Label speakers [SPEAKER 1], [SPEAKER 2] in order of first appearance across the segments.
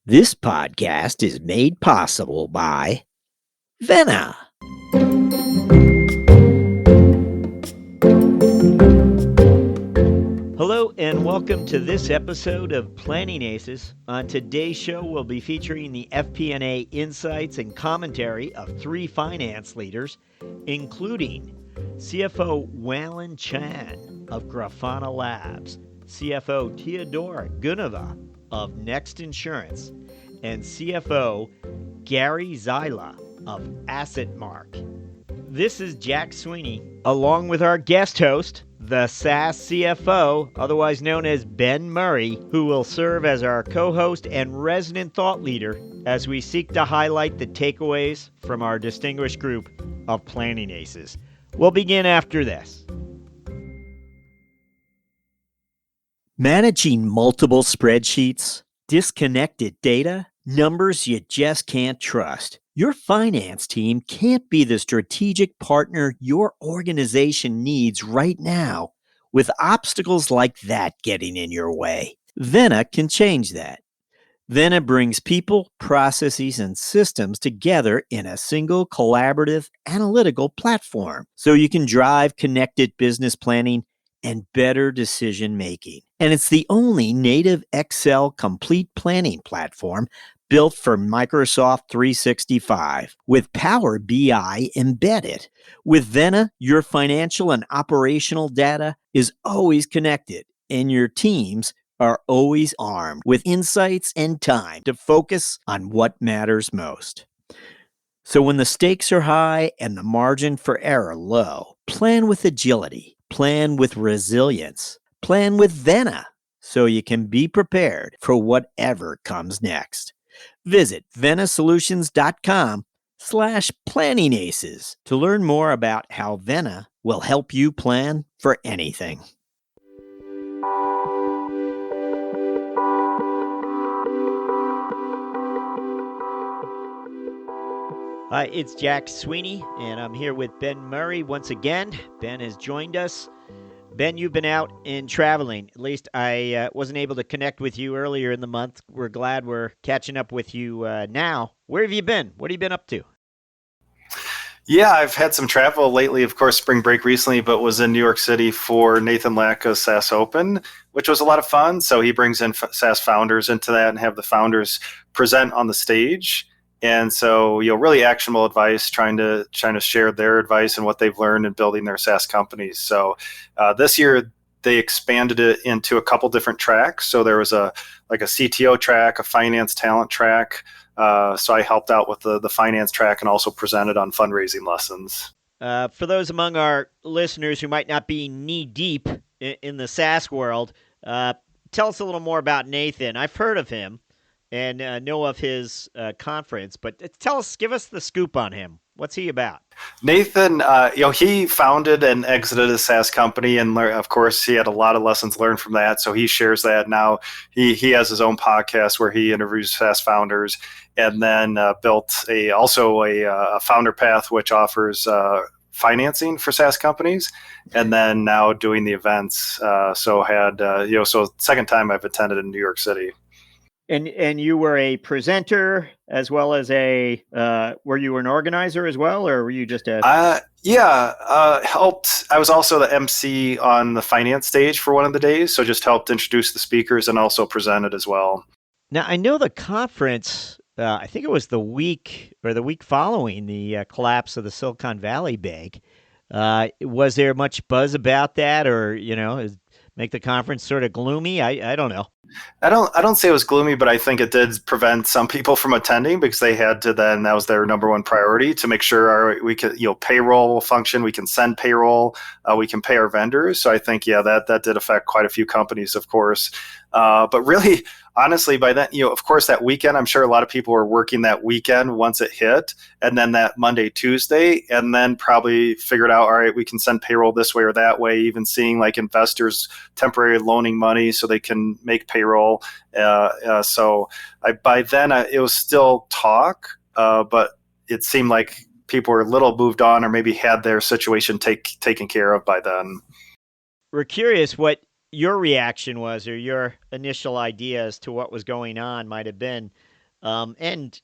[SPEAKER 1] This podcast is made possible by Vena. Hello and welcome to this episode of Planning Aces. On today's show, we'll be featuring the FP&A insights and commentary of three finance leaders, including CFO Wallen Chan of Grafana Labs, CFO Theodora Guneva of Next Insurance, and CFO Gary Zyla of AssetMark. This is Jack Sweeney, along with our guest host, the SaaS CFO, otherwise known as Ben Murray, who will serve as our co-host and resident thought leader as we seek to highlight the takeaways from our distinguished group of Planning Aces. We'll begin after this. Managing multiple spreadsheets, disconnected data, numbers you just can't trust. Your finance team can't be the strategic partner your organization needs right now with obstacles like that getting in your way. Vena can change that. Vena brings people, processes, and systems together in a single collaborative analytical platform so you can drive connected business planning and better decision making. And it's the only native Excel complete planning platform built for Microsoft 365 with Power BI embedded. With Vena, your financial and operational data is always connected and your teams are always armed with insights and time to focus on what matters most. So when the stakes are high and the margin for error low, plan with agility, plan with resilience, plan with Vena so you can be prepared for whatever comes next. Visit venasolutions.com/planningaces to learn more about how Vena will help you plan for anything. Hi, it's Jack Sweeney, and I'm here with Ben Murray once again. Ben has joined us. Ben, you've been out and traveling. At least I wasn't able to connect with you earlier in the month. We're glad we're catching up with you now. Where have you been? What have you been up to?
[SPEAKER 2] Yeah, I've had some travel lately. Of course, spring break recently, but was in New York City for Nathan Lacka's SaaS Open, which was a lot of fun. So he brings in SaaS founders into that and have the founders present on the stage. And so, really actionable advice, trying to share their advice and what they've learned in building their SaaS companies. So this year they expanded it into a couple different tracks. So there was a CTO track, a finance talent track. So I helped out with the finance track and also presented on fundraising lessons.
[SPEAKER 1] For those among our listeners who might not be knee deep in the SaaS world, tell us a little more about Nathan. I've heard of him and know of his conference, but give us the scoop on him. What's he about?
[SPEAKER 2] Nathan, he founded and exited a SaaS company, and of course, he had a lot of lessons learned from that. So he shares that now. He has his own podcast where he interviews SaaS founders, and then built a Founder Path, which offers financing for SaaS companies, and then now doing the events. So second time I've attended in New York City.
[SPEAKER 1] And you were a presenter as well as were you an organizer as well, or were you just
[SPEAKER 2] helped. I was also the MC on the finance stage for one of the days, so just helped introduce the speakers and also presented as well.
[SPEAKER 1] Now, I know the conference, I think it was the week following the collapse of the Silicon Valley Bank. Was there much buzz about that, or, make the conference sort of gloomy? I don't know.
[SPEAKER 2] I don't say it was gloomy, but I think it did prevent some people from attending because they had to that was their number one priority to make sure we could, payroll will function, we can send payroll, we can pay our vendors. So I think, that did affect quite a few companies, of course. But really, honestly, by then, of course, that weekend, I'm sure a lot of people were working that weekend once it hit, and then that Monday, Tuesday, and then probably figured out, all right, we can send payroll this way or that way, even seeing like investors temporarily loaning money so they can make payroll. By then, it was still talk, but it seemed like people were a little moved on or maybe had their situation taken care of by then.
[SPEAKER 1] We're curious what your reaction was, or your initial idea as to what was going on might have been. And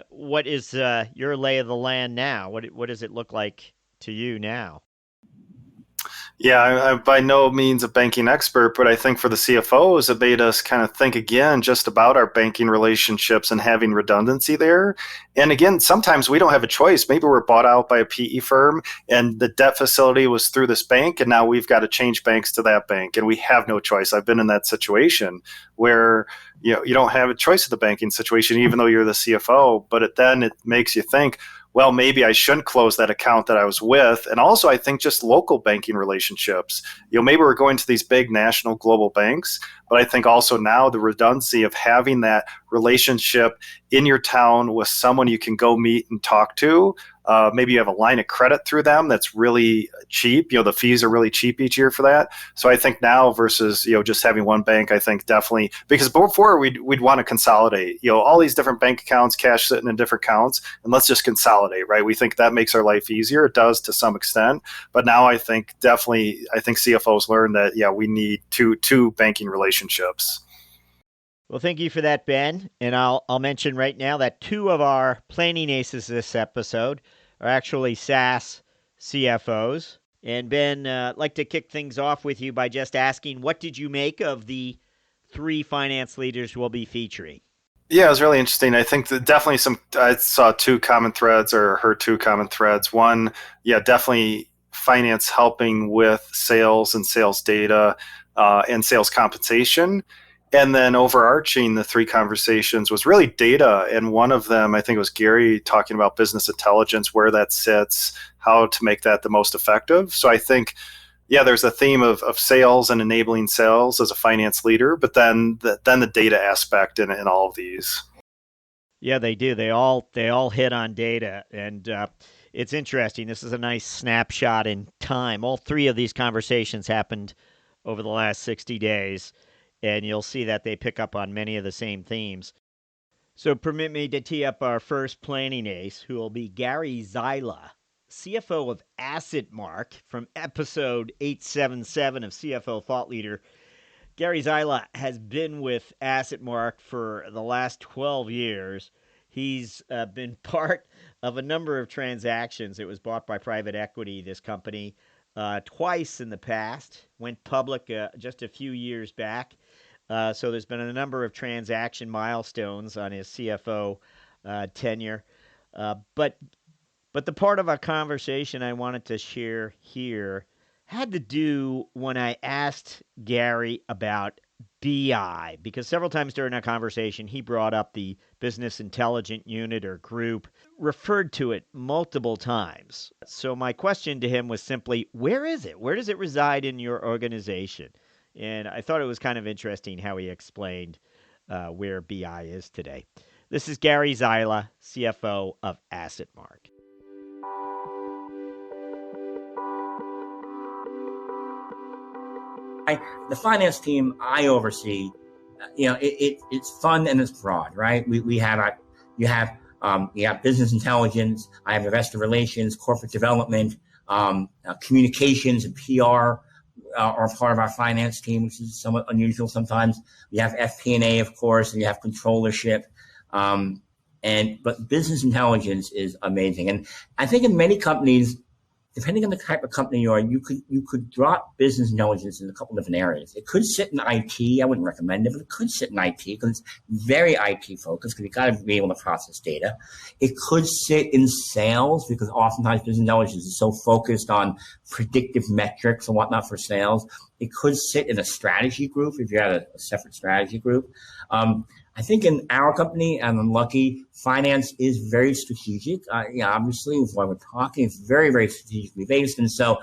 [SPEAKER 1] what is your lay of the land now? What does it look like to you now?
[SPEAKER 2] Yeah, I'm by no means a banking expert, but I think for the CFOs, it made us kind of think again just about our banking relationships and having redundancy there. And again, sometimes we don't have a choice. Maybe we're bought out by a PE firm and the debt facility was through this bank, and now we've got to change banks to that bank, and we have no choice. I've been in that situation where you don't have a choice of the banking situation, even though you're the CFO. But then it makes you think, well, maybe I shouldn't close that account that I was with. And also, I think just local banking relationships. Maybe we're going to these big national global banks, but I think also now the redundancy of having that relationship in your town with someone you can go meet and talk to. Maybe you have a line of credit through them that's really cheap. The fees are really cheap each year for that. So I think now versus just having one bank, I think definitely, because before we'd want to consolidate. All these different bank accounts, cash sitting in different accounts, and let's just consolidate, right? We think that makes our life easier. It does to some extent, but now I think CFOs learn that we need two banking relationships.
[SPEAKER 1] Well, thank you for that, Ben. And I'll mention right now that two of our planning aces this episode are actually SaaS CFOs. And Ben, I'd like to kick things off with you by just asking, what did you make of the three finance leaders we'll be featuring?
[SPEAKER 2] Yeah, it was really interesting. I think that definitely I saw two common threads or heard two common threads. One, definitely finance helping with sales and sales data and sales compensation. And then overarching the three conversations was really data. And one of them, I think it was Gary talking about business intelligence, where that sits, how to make that the most effective. So I think, there's a theme of sales and enabling sales as a finance leader, but then the data aspect in all of these.
[SPEAKER 1] Yeah, they do. They all hit on data, and it's interesting. This is a nice snapshot in time. All three of these conversations happened over the last 60 days, and you'll see that they pick up on many of the same themes. So permit me to tee up our first planning ace, who will be Gary Zyla, CFO of AssetMark, from episode 877 of CFO Thought Leader. Gary Zyla has been with AssetMark for the last 12 years. He's been part of a number of transactions. It was bought by private equity, this company, twice in the past. Went public just a few years back. So there's been a number of transaction milestones on his CFO tenure. But the part of our conversation I wanted to share here had to do when I asked Gary about BI, because several times during our conversation, he brought up the business intelligence unit or group, referred to it multiple times. So my question to him was simply, where is it? Where does it reside in your organization? And I thought it was kind of interesting how he explained where BI is today. This is Gary Zyla, CFO of AssetMark.
[SPEAKER 3] The finance team I oversee, it's fun and it's broad, right? You have business intelligence. I have investor relations, corporate development, communications and PR are part of our finance team, which is somewhat unusual sometimes. You have FP&A, of course, and you have controllership. But business intelligence is amazing. And I think in many companies, depending on the type of company you are, you could drop business intelligence in a couple different areas. It could sit in IT. I wouldn't recommend it, but it could sit in IT because it's very IT focused, because you got to be able to process data. It could sit in sales, because oftentimes business intelligence is so focused on predictive metrics and whatnot for sales. It could sit in a strategy group if you had a separate strategy group. I think in our company, and I'm lucky, finance is very strategic. Obviously, while we're talking, it's very, very strategically based. And so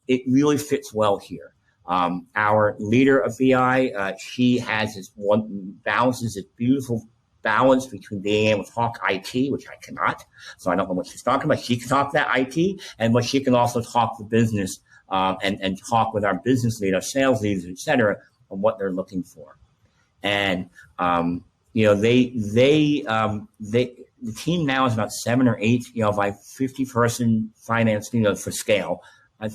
[SPEAKER 3] it really fits well here. Our leader of BI, she has balances this beautiful balance between being able to talk IT, which I cannot. So I don't know what she's talking about. She can talk that IT, but she can also talk the business and talk with our business leader, sales leaders, et cetera, on what they're looking for. And the team now is about 7 or 8, by 50-person finance team for scale.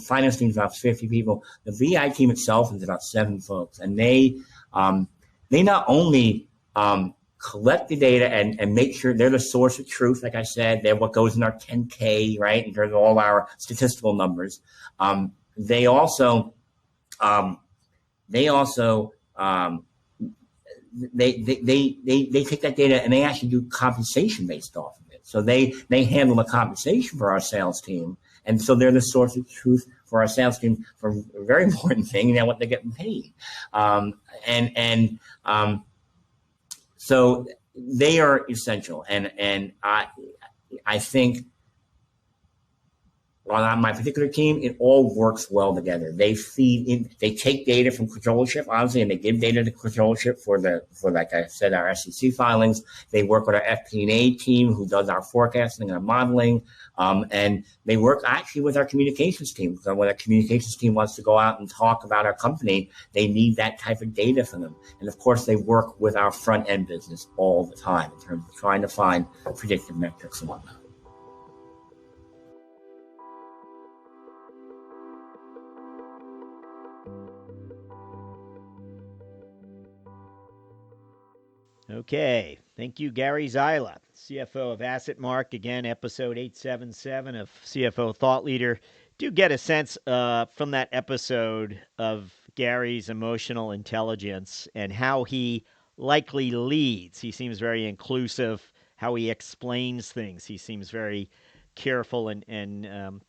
[SPEAKER 3] Finance team is about 50 people. The VI team itself is about 7 folks, and they not only collect the data and make sure they're the source of truth. Like I said, they're what goes in our 10K, right? In terms of all our statistical numbers. They also they take that data and they actually do compensation based off of it. So they handle the compensation for our sales team. And so they're the source of truth for our sales team for a very important thing, what they're getting paid. So they are essential. And I think on my particular team, it all works well together. They take data from controllership, obviously, and they give data to controllership for like I said, our SEC filings. They work with our FP&A team who does our forecasting and our modeling. And they work actually with our communications team, because when our communications team wants to go out and talk about our company, they need that type of data from them. And of course, they work with our front end business all the time in terms of trying to find predictive metrics and whatnot.
[SPEAKER 1] Okay. Thank you, Gary Zyla, CFO of AssetMark. Again, episode 877 of CFO Thought Leader. Do get a sense from that episode of Gary's emotional intelligence and how he likely leads. He seems very inclusive, how he explains things. He seems very careful and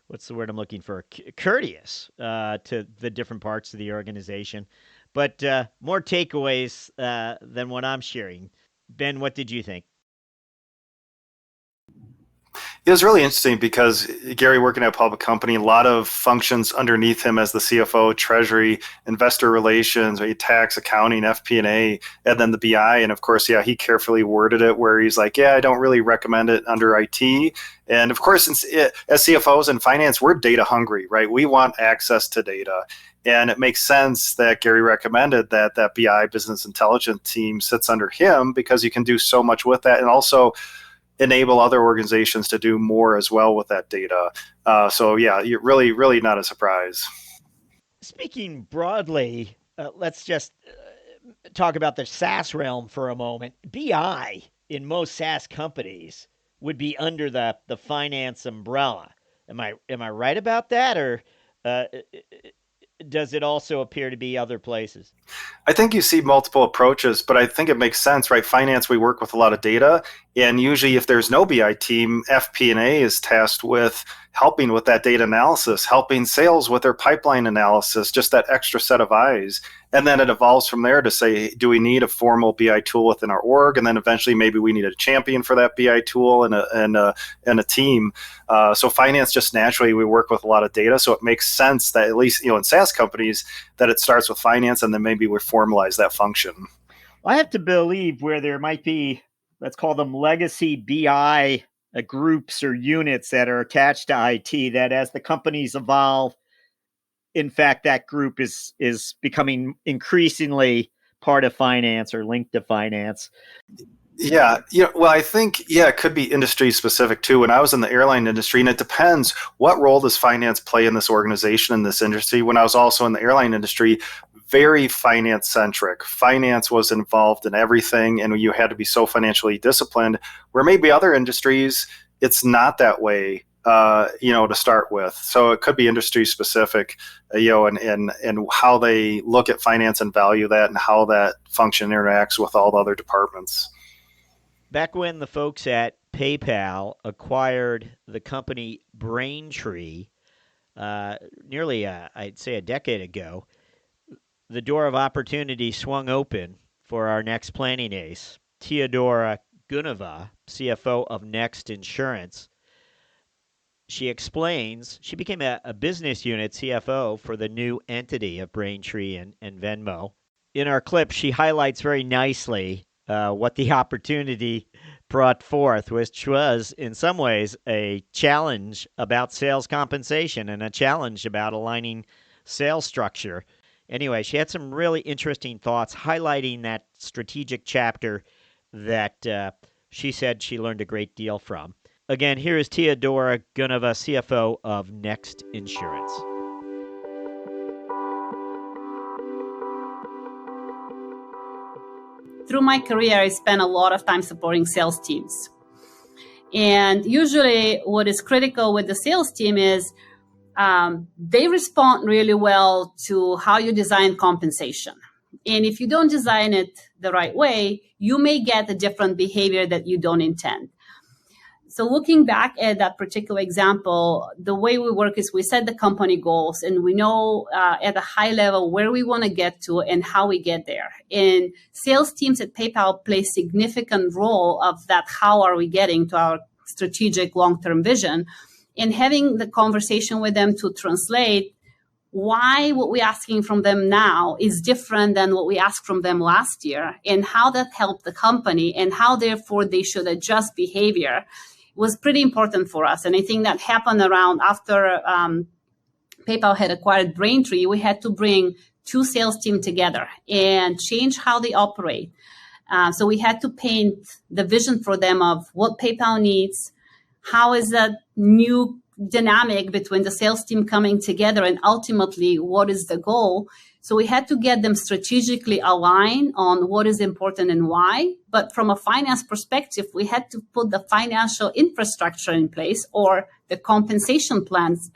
[SPEAKER 1] what's the word I'm looking for? Courteous to the different parts of the organization. But more takeaways than what I'm sharing. Ben, what did you think?
[SPEAKER 2] It was really interesting because Gary, working at a public company, a lot of functions underneath him as the CFO, treasury, investor relations, tax, accounting, FP&A, and then the BI. And of course, he carefully worded it where he's like, I don't really recommend it under IT. And of course, as CFOs in finance, we're data hungry, right? We want access to data. And it makes sense that Gary recommended that BI business intelligence team sits under him, because you can do so much with that and also enable other organizations to do more as well with that data. You're really not a surprise.
[SPEAKER 1] Speaking broadly, let's just talk about the SaaS realm for a moment. BI in most SaaS companies would be under the finance umbrella. Am I right about that, or does it also appear to be other places?
[SPEAKER 2] I think you see multiple approaches, but I think it makes sense, right? Finance, we work with a lot of data, and usually if there's no BI team, FP&A is tasked with helping with that data analysis, helping sales with their pipeline analysis, just that extra set of eyes. And then it evolves from there to say, do we need a formal BI tool within our org? And then eventually maybe we need a champion for that BI tool and a team. So finance, just naturally, we work with a lot of data. So it makes sense that at least, in SaaS companies, that it starts with finance and then maybe we formalize that function.
[SPEAKER 1] I have to believe where there might be, let's call them legacy BI groups or units that are attached to IT, that as the companies evolve, in fact, that group is becoming increasingly part of finance or linked to finance.
[SPEAKER 2] I think, it could be industry specific too. When I was in the airline industry, and it depends, what role does finance play in this organization, in this industry? When I was also in the airline industry, very finance centric. Finance was involved in everything, and you had to be so financially disciplined, where maybe other industries, it's not that way, to start with. So it could be industry specific, and how they look at finance and value that, and how that function interacts with all the other departments.
[SPEAKER 1] Back when the folks at PayPal acquired the company Braintree, nearly, I'd say, a decade ago, the door of opportunity swung open for our next planning ace, Teodora Guneva, CFO of Next Insurance. She explains she became a business unit CFO for the new entity of Braintree and Venmo. In our clip, she highlights very nicely what the opportunity brought forth, which was in some ways a challenge about sales compensation and a challenge about aligning sales structure. Anyway, she had some really interesting thoughts highlighting that strategic chapter that she said she learned a great deal from. Again, here is Teodora Guneva, CFO of Next Insurance.
[SPEAKER 4] through my career, I spent a lot of time supporting sales teams. And usually what is critical with the sales team is they respond really well to how you design compensation. And if you don't design it the right way, you may get a different behavior that you don't intend. So looking back at that particular example, the way we work is we set the company goals and we know at a high level where we want to get to and how we get there. And sales teams at PayPal play a significant role of that. How are we getting to our strategic long-term vision? And having the conversation with them to translate why what we're asking from them now is different than what we asked from them last year, and how that helped the company and how therefore they should adjust behavior was pretty important for us. And I think that happened around after PayPal had acquired Braintree. We had to bring two sales teams together and change how they operate. So we had to paint the vision for them of what PayPal needs, how is that new dynamic between the sales team coming together, and ultimately what is the goal. So we had to get them strategically aligned on what is important and why. But from a finance perspective, we had to put the financial infrastructure in place, or the compensation plans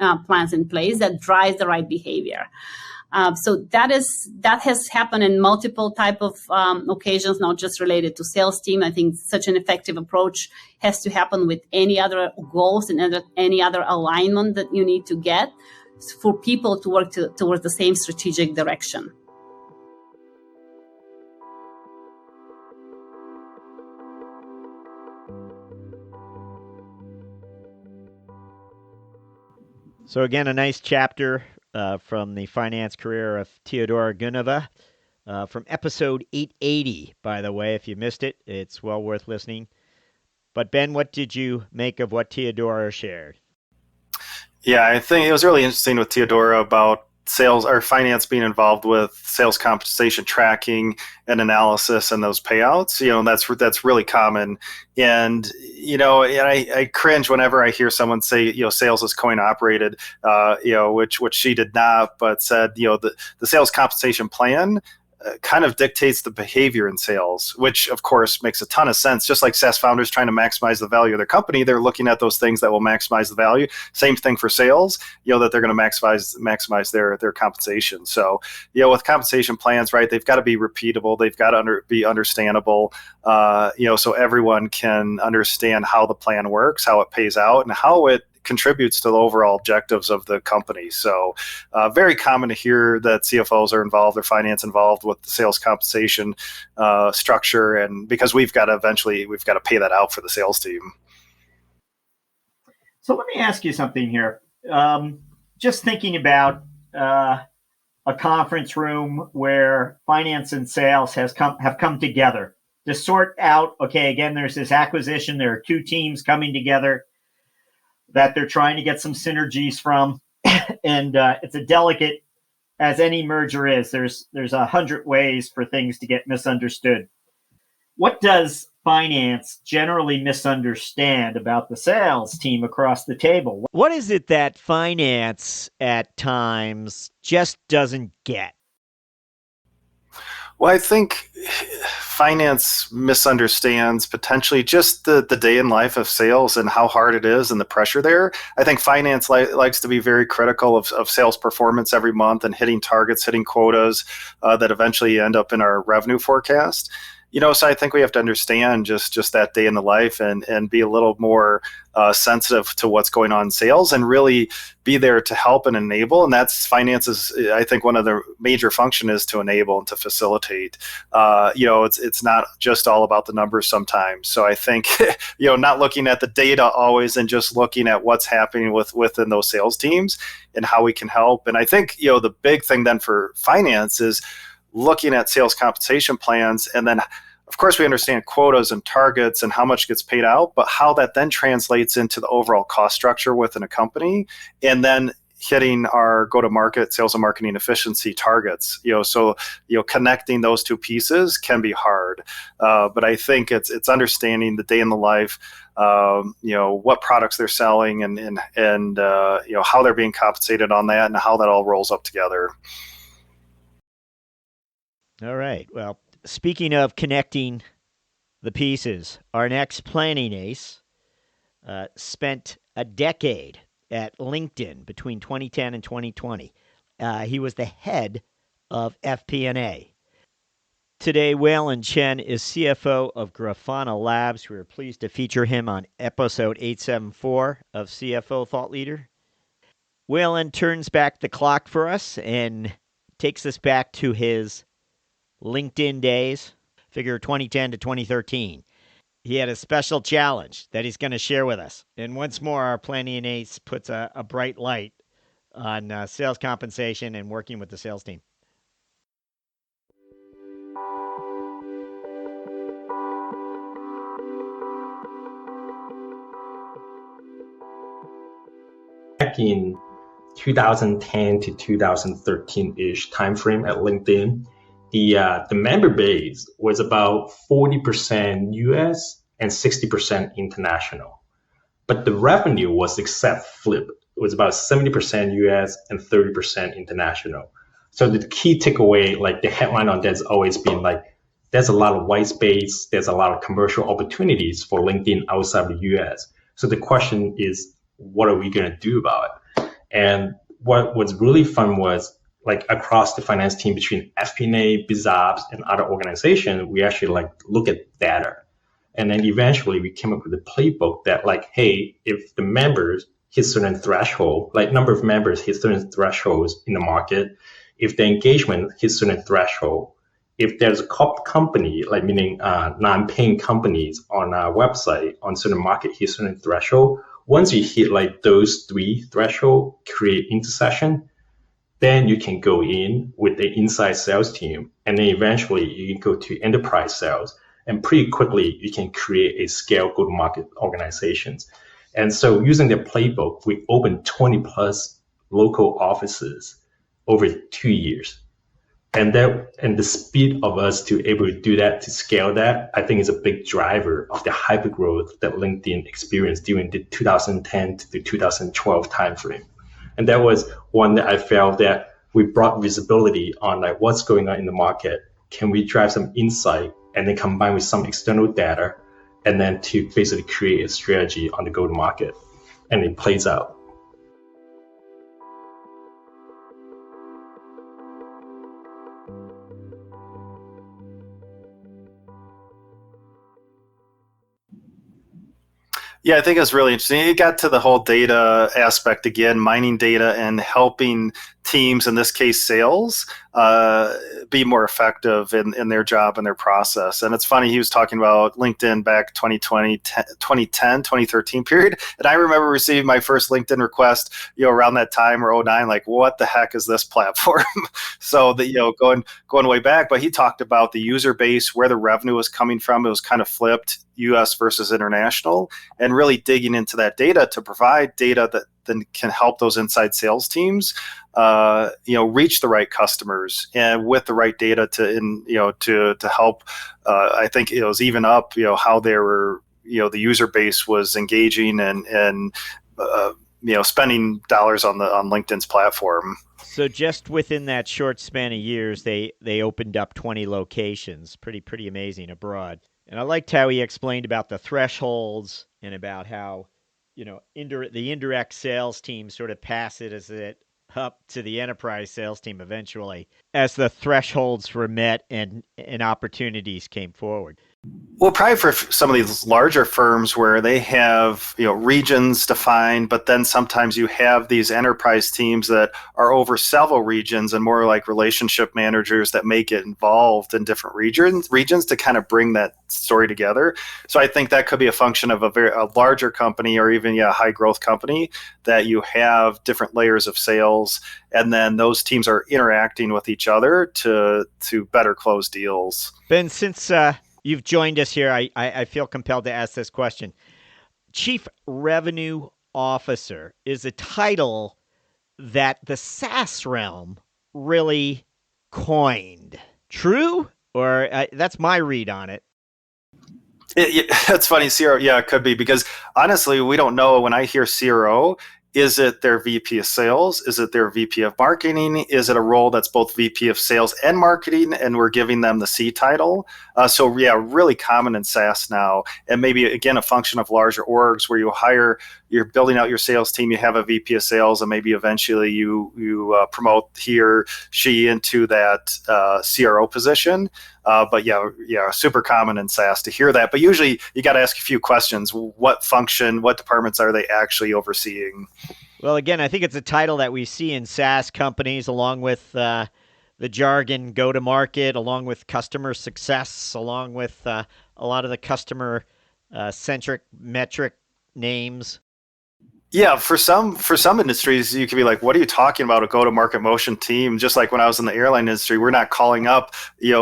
[SPEAKER 4] in place that drive the right behavior. So that has happened in multiple type of occasions, not just related to sales team. I think such an effective approach has to happen with any other goals and any other alignment that you need to get for people to work towards the same strategic direction.
[SPEAKER 1] So again, a nice chapter from the finance career of Teodora Guneva from episode 880, by the way. If you missed it, it's well worth listening. But Ben, what did you make of what Teodora shared?
[SPEAKER 2] Yeah, I think it was really interesting with Teodora about sales or finance being involved with sales compensation tracking and analysis and those payouts. That's really common. And I cringe whenever I hear someone say sales is coin operated, which she did not, but said the sales compensation plan kind of dictates the behavior in sales, which of course makes a ton of sense. Just like SaaS founders trying to maximize the value of their company, they're looking at those things that will maximize the value. Same thing for sales, that they're going to maximize their compensation. So, with compensation plans, right, they've got to be repeatable. They've got to be understandable, so everyone can understand how the plan works, how it pays out, and how it contributes to the overall objectives of the company. So very common to hear that CFOs are involved or finance involved with the sales compensation structure, and because we've got to pay that out for the sales team.
[SPEAKER 5] So let me ask you something here. Just thinking about a conference room where finance and sales have come together to sort out, okay, again, there's this acquisition, there are two teams coming together that they're trying to get some synergies from. And it's a delicate, as any merger is, there's 100 ways for things to get misunderstood. What does finance generally misunderstand about the sales team across the table?
[SPEAKER 1] What is it that finance at times just doesn't get?
[SPEAKER 2] Well, I think finance misunderstands potentially just the day in life of sales and how hard it is and the pressure there. I think finance likes to be very critical of sales performance every month and hitting targets, hitting quotas that eventually end up in our revenue forecast. So I think we have to understand just that day in the life and be a little more sensitive to what's going on in sales and really be there to help and enable. And that's finance's, I think one of the major function is to enable and to facilitate. It's not just all about the numbers sometimes. So I think, not looking at the data always and just looking at what's happening within those sales teams and how we can help. And I think, the big thing then for finance is looking at sales compensation plans, and then of course we understand quotas and targets and how much gets paid out, but how that then translates into the overall cost structure within a company, and then hitting our go-to-market sales and marketing efficiency targets. So connecting those two pieces can be hard, but I think it's understanding the day in the life, what products they're selling and how they're being compensated on that and how that all rolls up together.
[SPEAKER 1] All right. Well, speaking of connecting the pieces, our next planning ace spent a decade at LinkedIn between 2010 and 2020. He was the head of FP&A. Today, Wei-Lin Chen is CFO of Grafana Labs. We are pleased to feature him on episode 874 of CFO Thought Leader. Wei-Lin turns back the clock for us and takes us back to his LinkedIn days, figure 2010 to 2013. He had a special challenge that he's going to share with us. And once more, our planning ace puts a bright light on sales compensation and working with the sales team.
[SPEAKER 6] Back in 2010 to 2013-ish timeframe at LinkedIn, the member base was about 40% US and 60% international. But the revenue was exact flip. It was about 70% US and 30% international. So the key takeaway, like the headline on that has always been like, there's a lot of white space, there's a lot of commercial opportunities for LinkedIn outside the US. So the question is, what are we going to do about it? And what was really fun was like across the finance team between FP&A, BizOps, and other organizations, we actually like look at data. And then eventually we came up with a playbook that like, hey, if the members hit certain threshold, like number of members hit certain thresholds in the market, if the engagement hits certain threshold, if there's a company, like meaning non-paying companies on our website on certain market hit certain threshold, once you hit like those three threshold, create intersection, then you can go in with the inside sales team, and then eventually you can go to enterprise sales, and pretty quickly you can create a scale go-to-market organizations. And so using the playbook, we opened 20 plus local offices over 2 years. And the speed of us to able to do that, to scale that, I think is a big driver of the hypergrowth that LinkedIn experienced during the 2010 to the 2012 timeframe. And that was one that I felt that we brought visibility on like what's going on in the market. Can we drive some insight and then combine with some external data and then to basically create a strategy on the go-to-market, and it plays out.
[SPEAKER 2] Yeah, I think it's really interesting. It got to the whole data aspect again, mining data and helping teams, in this case sales, be more effective in their job and their process. And it's funny, he was talking about LinkedIn back 2010, 2013 period. And I remember receiving my first LinkedIn request, around that time or 09, like, what the heck is this platform? So that, going way back, but he talked about the user base, where the revenue was coming from. It was kind of flipped, US versus international, and really digging into that data to provide data that then can help those inside sales teams, reach the right customers and with the right data to help. I think it was even up, how they were, the user base was engaging and spending dollars on LinkedIn's platform.
[SPEAKER 1] So just within that short span of years, they opened up 20 locations, pretty amazing abroad. And I liked how he explained about the thresholds and about how, the indirect sales team sort of passes it up to the enterprise sales team eventually as the thresholds were met and opportunities came forward.
[SPEAKER 2] Well, probably for some of these larger firms where they have, regions defined, but then sometimes you have these enterprise teams that are over several regions and more like relationship managers that may get involved in different regions to kind of bring that story together. So I think that could be a function of a larger company or even a high growth company, that you have different layers of sales and then those teams are interacting with each other to better close deals.
[SPEAKER 1] Ben, since you've joined us here, I feel compelled to ask this question. Chief Revenue Officer is a title that the SaaS realm really coined. True? Or that's my read on it.
[SPEAKER 2] It's funny, CRO, it could be, because honestly, we don't know. When I hear CRO, Is it their VP of sales? Is it their VP of marketing? Is it a role that's both VP of sales and marketing, and we're giving them the C title? So yeah, really common in SaaS now, and maybe again a function of larger orgs where you're building out your sales team. You have a VP of sales, and maybe eventually you promote he or she into that CRO position. But yeah, super common in SaaS to hear that. But usually you got to ask a few questions. What function, what departments are they actually overseeing?
[SPEAKER 1] Well, again, I think it's a title that we see in SaaS companies along with the jargon go-to-market, along with customer success, along with a lot of the customer-centric metric names.
[SPEAKER 2] Yeah, for some industries, you could be like, "What are you talking about? A go-to-market motion team?" Just like when I was in the airline industry, we're not calling up,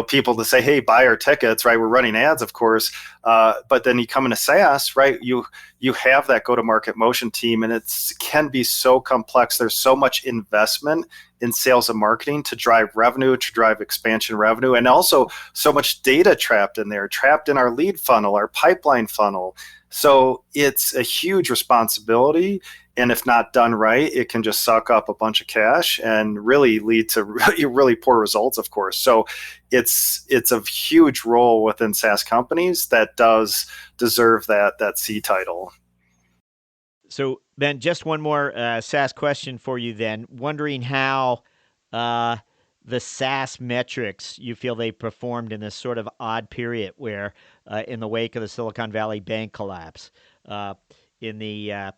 [SPEAKER 2] people to say, "Hey, buy our tickets," right? We're running ads, of course, but then you come into SaaS, right? You have that go-to-market motion team, and it can be so complex. There's so much investment in sales and marketing to drive revenue, to drive expansion revenue, and also so much data trapped in there, trapped in our lead funnel, our pipeline funnel. So it's a huge responsibility, and if not done right, it can just suck up a bunch of cash and really lead to really poor results, of course. So it's a huge role within SaaS companies that does deserve that C title.
[SPEAKER 1] So, Ben, just one more SaaS question for you then. Wondering how the SaaS metrics you feel they performed in this sort of odd period where in the wake of the Silicon Valley Bank collapse, in the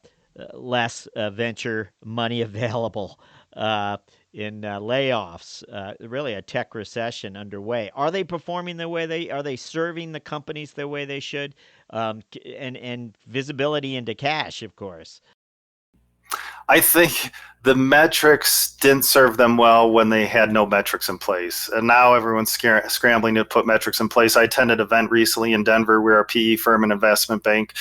[SPEAKER 1] less venture money available, in layoffs, really a tech recession underway. Are they performing the way are they serving the companies the way they should? And visibility into cash, of course.
[SPEAKER 2] I think the metrics didn't serve them well when they had no metrics in place. And now everyone's scrambling to put metrics in place. I attended an event recently in Denver where a PE firm and investment bank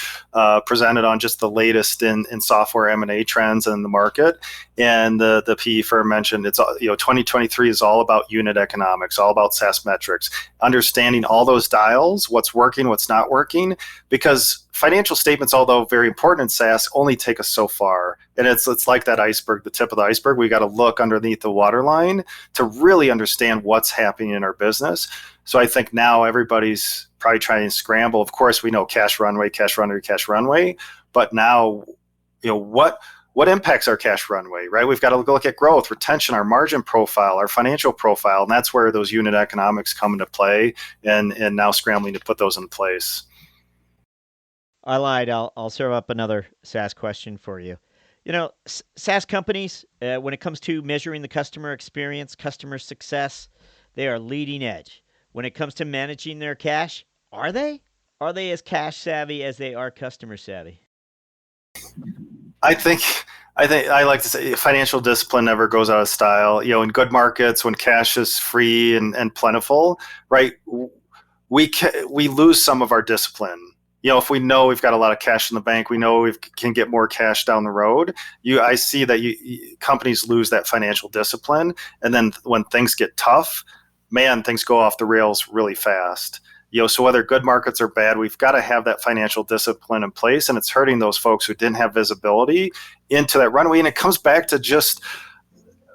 [SPEAKER 2] presented on just the latest in software M&A trends in the market. And the PE firm mentioned 2023 is all about unit economics, all about SaaS metrics, understanding all those dials, what's working, what's not working, because financial statements, although very important in SaaS, only take us so far. And it's like that iceberg, the tip of the iceberg. We got to look underneath the waterline to really understand what's happening in our business. So I think now everybody's probably trying to scramble. Of course, we know cash runway, but now, what impacts our cash runway, right? We've got to look at growth, retention, our margin profile, our financial profile, and that's where those unit economics come into play, and now scrambling to put those in place.
[SPEAKER 1] I lied. I'll serve up another SaaS question for you. SaaS companies, when it comes to measuring the customer experience, customer success, they are leading edge. When it comes to managing their cash, are they? Are they as cash savvy as they are customer savvy?
[SPEAKER 2] I think I like to say financial discipline never goes out of style. In good markets, when cash is free and plentiful, right, we lose some of our discipline. If we know we've got a lot of cash in the bank, we know we can get more cash down the road. I see that companies lose that financial discipline, and then when things get tough, man, things go off the rails really fast. So whether good markets or bad, we've got to have that financial discipline in place, and it's hurting those folks who didn't have visibility into that runway. And it comes back to just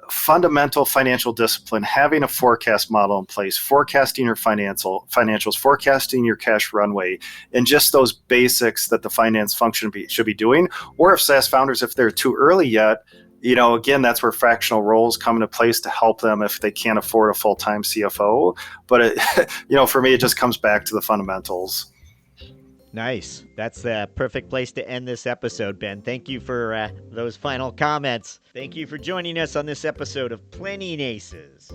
[SPEAKER 2] fundamental financial discipline, having a forecast model in place, forecasting your financials, forecasting your cash runway, and just those basics that the finance function should be doing. Or if SaaS founders, if they're too early yet, again, that's where fractional roles come into place to help them if they can't afford a full-time CFO. But for me, it just comes back to the fundamentals.
[SPEAKER 1] Nice. That's the perfect place to end this episode, Ben. Thank you for those final comments. Thank you for joining us on this episode of Planning Aces.